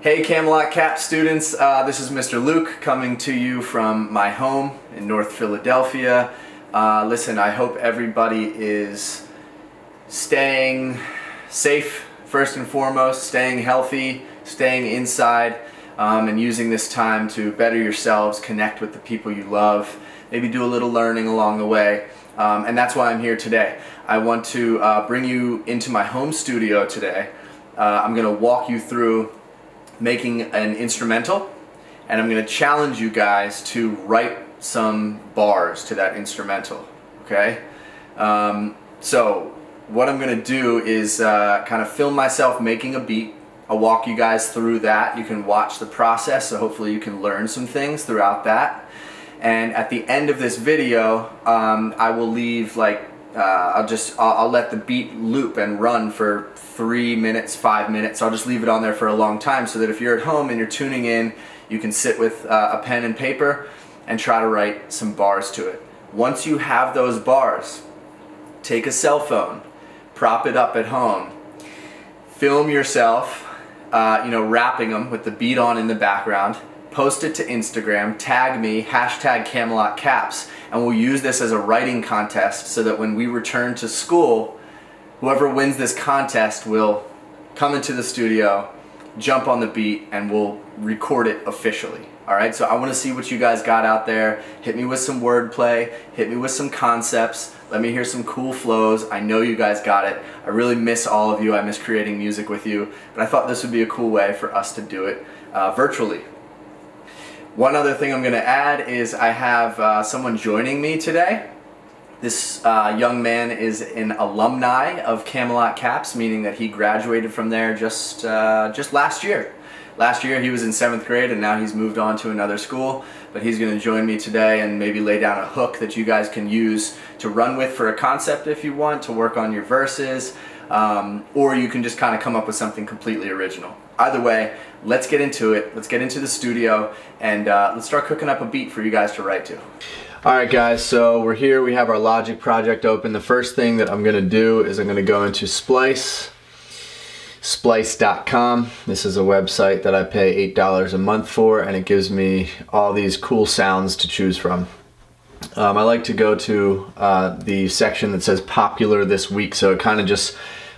Hey Camelot KAPS students, this is Mr. Luke coming to you from my home in North Philadelphia. Listen, I hope everybody is staying safe first and foremost, staying healthy, staying inside, and using this time to better yourselves, connect with the people you love, maybe do a little learning along the way. And that's why I'm here today. I want to bring you into my home studio today. I'm going to walk you through making an instrumental, and I'm going to challenge you guys to write some bars to that instrumental, okay? So what I'm going to do is kind of film myself making a beat. I'll walk you guys through that. You can watch the process, so hopefully you can learn some things throughout that. And at the end of this video, I will leave like I'll let the beat loop and run for 3 minutes, 5 minutes. I'll just leave it on there for a long time so that if you're at home and you're tuning in, you can sit with a pen and paper and try to write some bars to it. Once you have those bars, take a cell phone, prop it up at home, film yourself, rapping them with the beat on in the background, post it to Instagram, tag me, hashtag Camelot KAPS, and we'll use this as a writing contest so that when we return to school, whoever wins this contest will come into the studio, jump on the beat, and we'll record it officially. Alright, so I want to see what you guys got out there. Hit me with some wordplay, hit me with some concepts, let me hear some cool flows. I know you guys got it. I really miss all of you, I miss creating music with you, but I thought this would be a cool way for us to do it virtually. One other thing I'm going to add is I have someone joining me today. This young man is an alumni of Camelot KAPS, meaning that he graduated from there just last year. Last year he was in 7th grade and now he's moved on to another school, but he's going to join me today and maybe lay down a hook that you guys can use to run with for a concept if you want, to work on your verses, or you can just kind of come up with something completely original. Either way, let's get into it. Let's get into the studio and let's start cooking up a beat for you guys to write to. Alright guys, so we're here, we have our Logic project open. The first thing that I'm going to do is I'm going to go into Splice.com. This is a website that I pay $8 a month for, and it gives me all these cool sounds to choose from. I like to go to the section that says popular this week, so it kind of just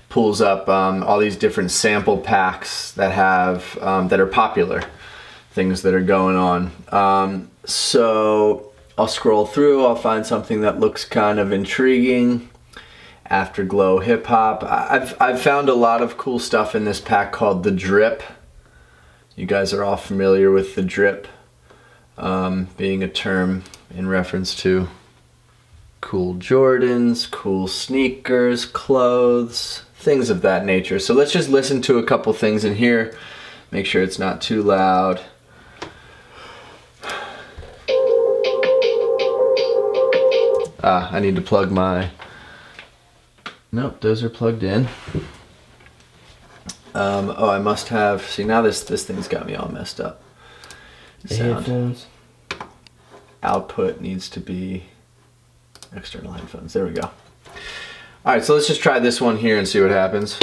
pulls up all these different sample packs that have that are popular, things that are going on. So I'll scroll through, I'll find something that looks kind of intriguing. Afterglow hip hop. I've found a lot of cool stuff in this pack called the Drip. You guys are all familiar with the Drip, being a term in reference to cool Jordans, cool sneakers, clothes, things of that nature. So let's just listen to a couple things in here. Make sure it's not too loud. I need to plug my... Nope, those are plugged in. Oh, I must have... See, now this thing's got me all messed up. Headphones. Output needs to be external headphones. There we go. Alright, so let's just try this one here and see what happens.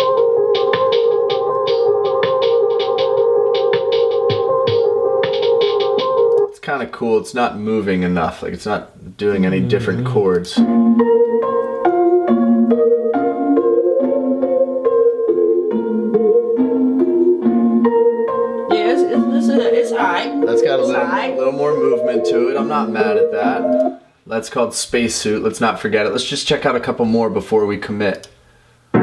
It's kind of cool. It's not moving enough. Like, it's not doing any different chords. It's alright. That's got a little more movement to it. I'm not mad at that. That's called Spacesuit. Let's not forget it. Let's just check out a couple more before we commit. It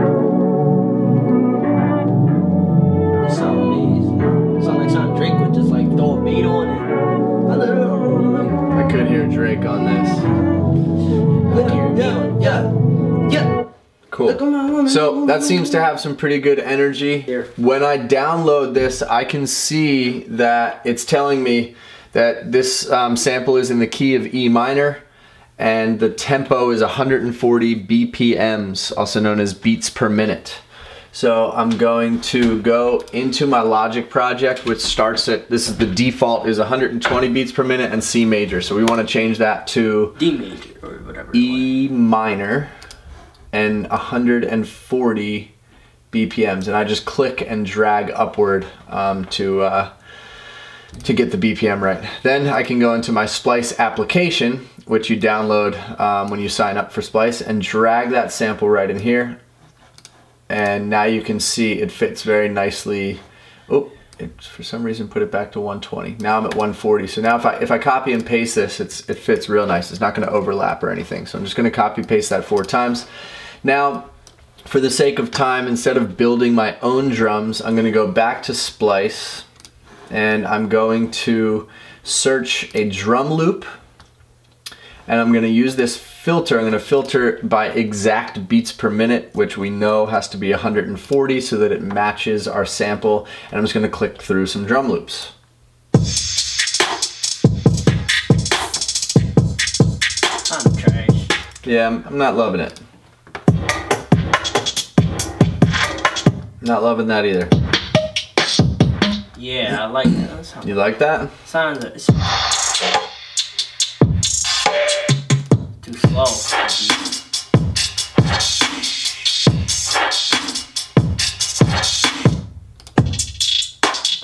sounds like something Drake would just like throw a beat on it. I could hear Drake on this. Yeah. Cool. So that seems to have some pretty good energy. When I download this, I can see that it's telling me that this sample is in the key of E minor, and the tempo is 140 BPMs, also known as beats per minute. So I'm going to go into my Logic project, which starts at, this is the default is 120 beats per minute and C major. So we want to change that to D major or whatever. E minor and 140 BPMs, and I just click and drag upward to get the BPM right. Then I can go into my Splice application, which you download when you sign up for Splice, and drag that sample right in here. And now you can see it fits very nicely. Oh, it for some reason put it back to 120. Now I'm at 140. So now if I copy and paste this, it fits real nice. It's not going to overlap or anything. So I'm just going to copy paste that 4 times. Now, for the sake of time, instead of building my own drums, I'm going to go back to Splice, and I'm going to search a drum loop, and I'm going to use this filter. I'm going to filter by exact beats per minute, which we know has to be 140 so that it matches our sample, and I'm just going to click through some drum loops. I'm trash. Yeah, I'm not loving it. Not loving that either. Yeah, I like that. You like that? Sounds too slow.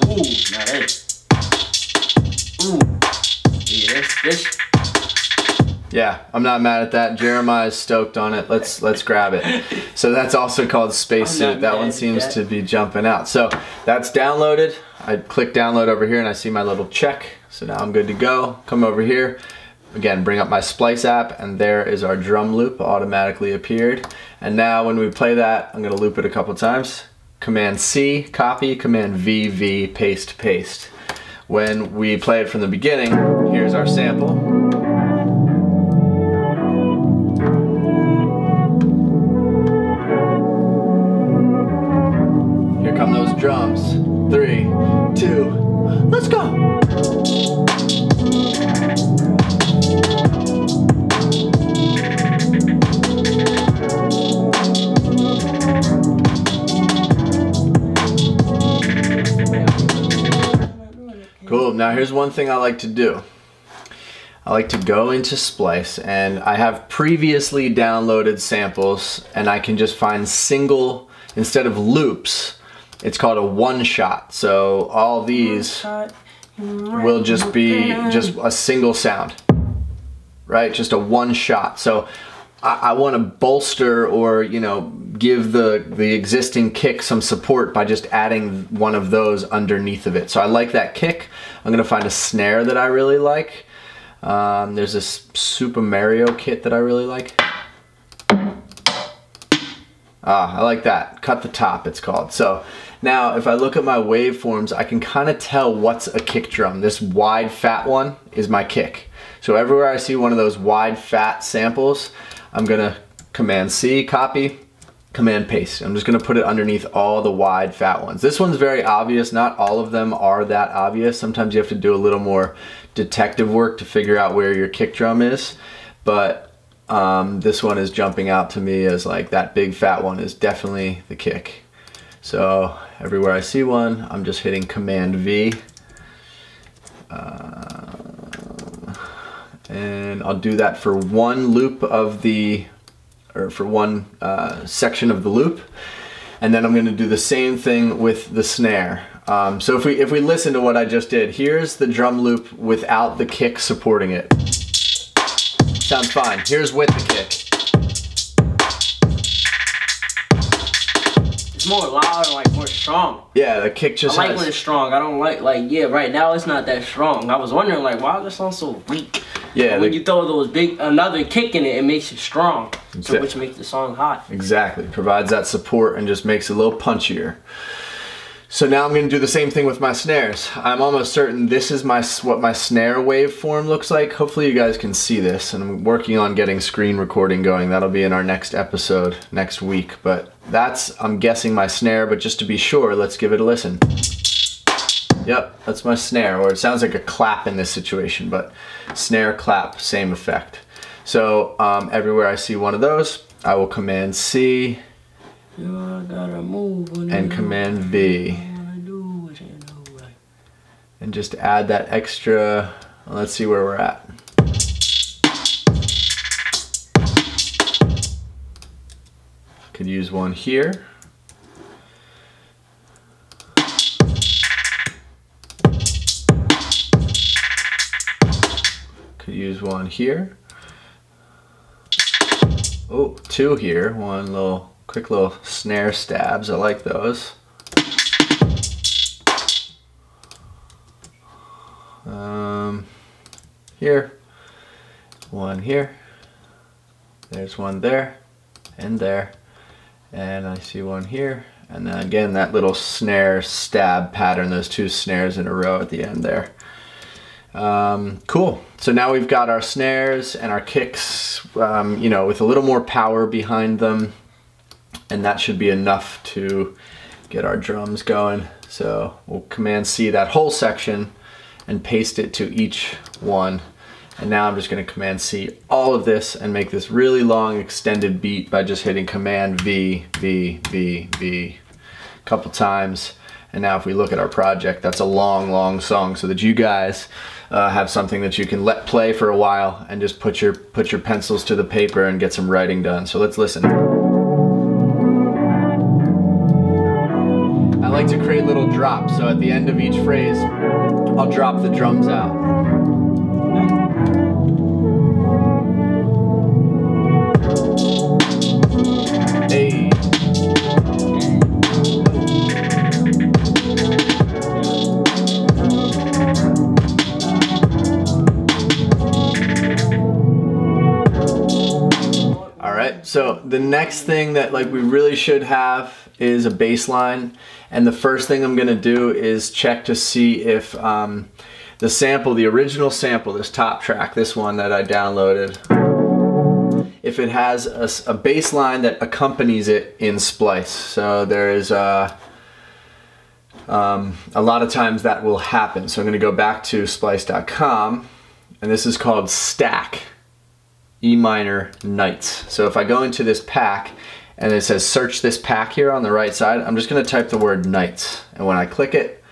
Ooh, now that. Ooh, yeah, this. Yeah, I'm not mad at that. Jeremiah's stoked on it. Let's grab it. So that's also called Spacesuit. That one seems to be jumping out. So that's downloaded. I click download over here and I see my little check. So now I'm good to go. Come over here. Again, bring up my Splice app, and there is our drum loop automatically appeared. And now when we play that, I'm gonna loop it a couple times. Command C, copy, Command V, V, paste, paste. When we play it from the beginning, here's our sample. Here come those drums. 3, 2, let's go! Cool, now here's one thing I like to do. I like to go into Splice, and I have previously downloaded samples, and I can just find single, instead of loops, it's called a one-shot. So all these will just be just a single sound, right? Just a one-shot. So I want to bolster or, you know, give the existing kick some support by just adding one of those underneath of it. So I like that kick. I'm going to find a snare that I really like. There's this Super Mario kit that I really like. I like that. Cut the top, it's called. So now if I look at my waveforms, I can kind of tell what's a kick drum. This wide fat one is my kick. So everywhere I see one of those wide fat samples, I'm gonna Command C, copy, Command paste. I'm just gonna put it underneath all the wide fat ones. This one's very obvious. Not all of them are that obvious. Sometimes you have to do a little more detective work to figure out where your kick drum is. But this one is jumping out to me as like that big fat one is definitely the kick. So everywhere I see one, I'm just hitting Command V. And I'll do that for one loop of for one section of the loop. And then I'm gonna do the same thing with the snare. So if we listen to what I just did, here's the drum loop without the kick supporting it. Sounds fine. Here's with the kick. It's more loud and like more strong. Yeah, the kick just I like when it's strong. I don't like yeah, right now it's not that strong. I was wondering like why does this sound so weak? Yeah, when you throw those another kick in it, it makes it strong. So which makes the song hot. Exactly. Provides that support and just makes it a little punchier. So now I'm going to do the same thing with my snares. I'm almost certain this is what my snare waveform looks like. Hopefully you guys can see this, and I'm working on getting screen recording going. That'll be in our next episode next week. But that's, I'm guessing, my snare, but just to be sure, let's give it a listen. Yep, that's my snare, or it sounds like a clap in this situation, but snare, clap, same effect. So everywhere I see one of those, I will Command C and Command V. And just add that extra, let's see where we're at. Could use one here. use one here. Oh, two here. One little, quick little snare stabs. I like those. Here. One here. There's one there. And there. And I see one here. And then again, that little snare stab pattern, those two snares in a row at the end there. Cool. So now we've got our snares and our kicks, you know, with a little more power behind them. And that should be enough to get our drums going. So we'll Command C that whole section and paste it to each one. And now I'm just going to Command C all of this and make this really long extended beat by just hitting Command V, V, V, V a couple times. And now if we look at our project, that's a long, long song, so that you guys have something that you can let play for a while and just put your pencils to the paper and get some writing done. So let's listen. I like to create little drops, so at the end of each phrase, I'll drop the drums out. Hey. All right, so the next thing that we really should have is a bass line. And the first thing I'm gonna do is check to see if the sample, the original sample, this top track, this one that I downloaded, if it has a bass line that accompanies it in Splice. So there is a lot of times that will happen. So I'm gonna go back to splice.com, and this is called Stack E minor Nights. So if I go into this pack, and it says search this pack here on the right side, I'm just gonna type the word nights. And when I click it,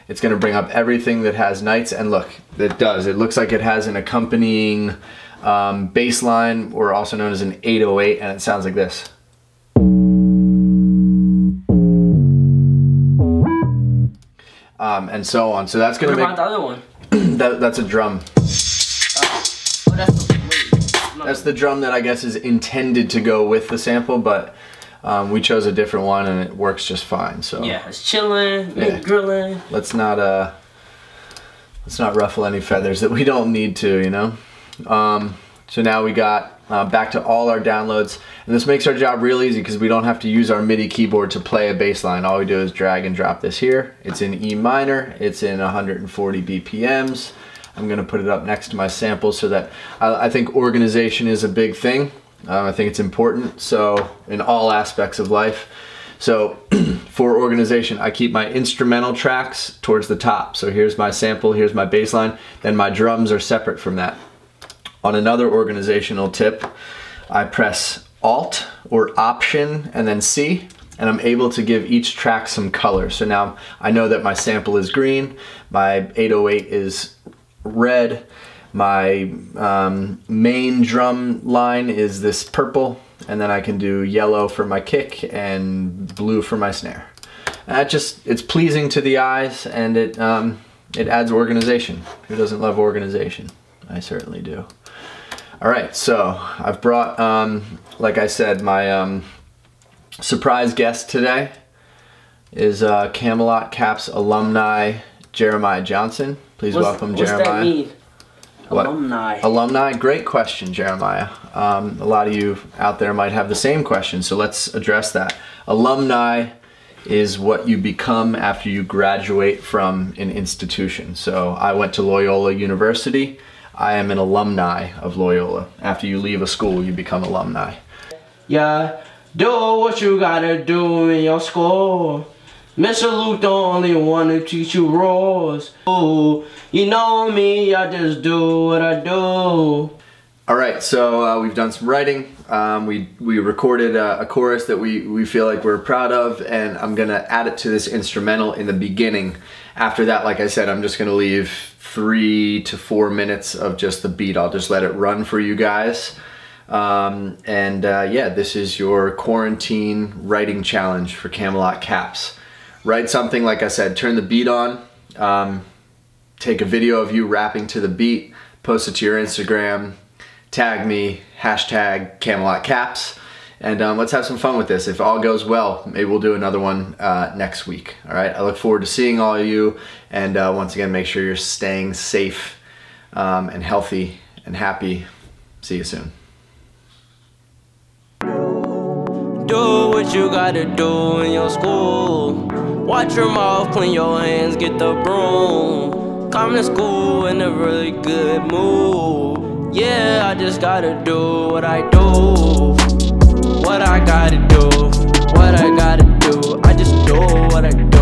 it's gonna bring up everything that has nights, and look, it does. It looks like it has an accompanying bass line, or also known as an 808, and it sounds like this. And so on. So that's gonna make... What about the other one? That's a drum. That's the drum that I guess is intended to go with the sample, but we chose a different one and it works just fine. So yeah, it's chilling, grilling. Let's not ruffle any feathers that we don't need to, you know. So now we got back to all our downloads, and this makes our job real easy because we don't have to use our MIDI keyboard to play a bass line. All we do is drag and drop this here. It's in E minor. It's in 140 BPMs. I'm gonna put it up next to my sample so that I think organization is a big thing. I think it's important, so in all aspects of life. So for organization, I keep my instrumental tracks towards the top. So here's my sample, here's my bass line, then my drums are separate from that. On another organizational tip, I press Alt or Option and then C, and I'm able to give each track some color. So now I know that my sample is green, my 808 is red, my main drum line is this purple, and then I can do yellow for my kick and blue for my snare. It's pleasing to the eyes, and it adds organization. Who doesn't love organization? I certainly do. All right, so I've brought, like I said, my surprise guest today is Camelot KAPS alumni Jeremiah Johnson. Please welcome Jeremiah. What's that mean? What? Alumni. Alumni? Great question, Jeremiah. A lot of you out there might have the same question, so let's address that. Alumni is what you become after you graduate from an institution. So I went to Loyola University. I am an alumni of Loyola. After you leave a school, you become alumni. Yeah, do what you gotta do in your school. Mr. Luke don't only want to teach you rules. Ooh, you know me, I just do what I do. All right, so we've done some writing. We recorded a chorus that we feel like we're proud of, and I'm gonna add it to this instrumental in the beginning. After that, like I said, I'm just gonna leave 3 to 4 minutes of just the beat. I'll just let it run for you guys. Yeah, this is your quarantine writing challenge for Camelot KAPS. Write something, like I said, turn the beat on, take a video of you rapping to the beat, post it to your Instagram, tag me, hashtag Camelot KAPS, and let's have some fun with this. If all goes well, maybe we'll do another one next week. All right, I look forward to seeing all of you, and once again, make sure you're staying safe and healthy and happy. See you soon. Do what you gotta do in your school. Watch your mouth, clean your hands, get the broom. Come to school in a really good mood. Yeah, I just gotta do what I do. What I gotta do, what I gotta do. I just do what I do.